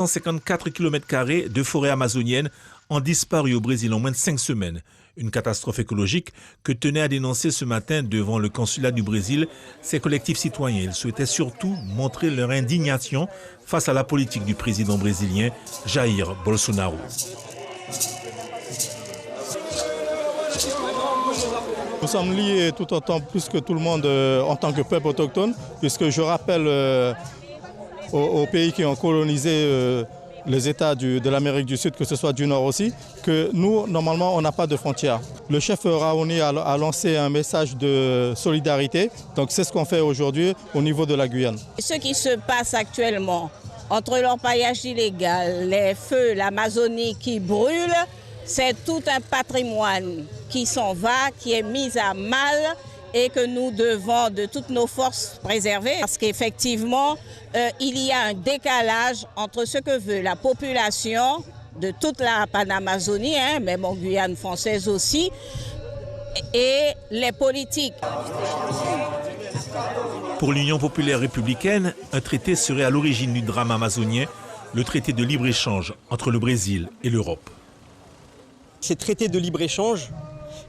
154 km² de forêt amazonienne ont disparu au Brésil en moins de 5 semaines. Une catastrophe écologique que tenaient à dénoncer ce matin devant le consulat du Brésil ces collectifs citoyens. Ils souhaitaient surtout montrer leur indignation face à la politique du président brésilien Jair Bolsonaro. Nous sommes liés tout autant plus que tout le monde en tant que peuple autochtone, puisque je rappelle aux pays qui ont colonisé les États de l'Amérique du Sud, que ce soit du Nord aussi, que nous, normalement, on n'a pas de frontières. Le chef Raoni a lancé un message de solidarité, donc c'est ce qu'on fait aujourd'hui au niveau de la Guyane. Ce qui se passe actuellement entre l'orpaillage illégal, les feux, l'Amazonie qui brûle, c'est tout un patrimoine qui s'en va, qui est mis à mal et que nous devons de toutes nos forces préserver. Parce qu'effectivement, il y a un décalage entre ce que veut la population de toute la Panamazonie, même en Guyane française aussi, et les politiques. Pour l'Union populaire républicaine, un traité serait à l'origine du drame amazonien, le traité de libre-échange entre le Brésil et l'Europe. Ces traités de libre-échange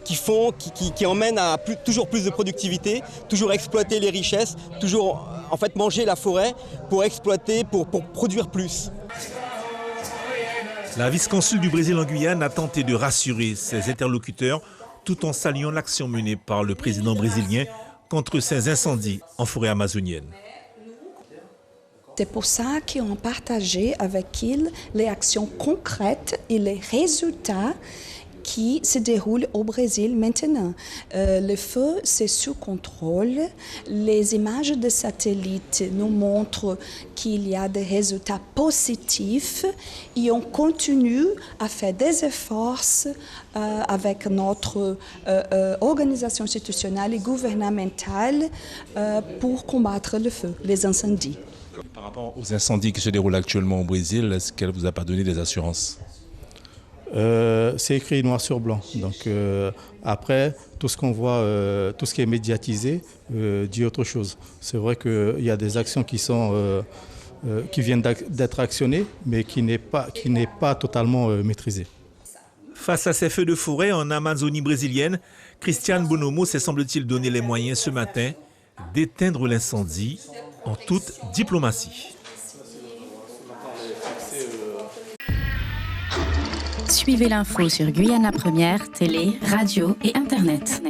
qui emmènent à toujours plus de productivité, toujours exploiter les richesses, toujours en fait manger la forêt pour exploiter, pour produire plus. La vice-consul du Brésil en Guyane a tenté de rassurer ses interlocuteurs tout en saluant l'action menée par le président brésilien contre ces incendies en forêt amazonienne. C'est pour ça qu'on partageait avec ils les actions concrètes et les résultats qui se déroulent au Brésil maintenant. Le feu, c'est sous contrôle. Les images de satellites nous montrent qu'il y a des résultats positifs et on continue à faire des efforts avec notre organisation institutionnelle et gouvernementale pour combattre le feu, les incendies. Par rapport aux incendies qui se déroulent actuellement au Brésil, est-ce qu'elle ne vous a pas donné des assurances ? C'est écrit noir sur blanc. Donc après, tout ce qu'on voit, tout ce qui est médiatisé dit autre chose. C'est vrai qu'il y a des actions qui viennent d'être actionnées, mais qui n'est pas totalement maîtrisées. Face à ces feux de forêt en Amazonie brésilienne, Cristiane Bonomo s'est semble-t-il donné les moyens ce matin d'éteindre l'incendie en toute diplomatie. Suivez l'info sur Guyana Première, télé, radio et Internet.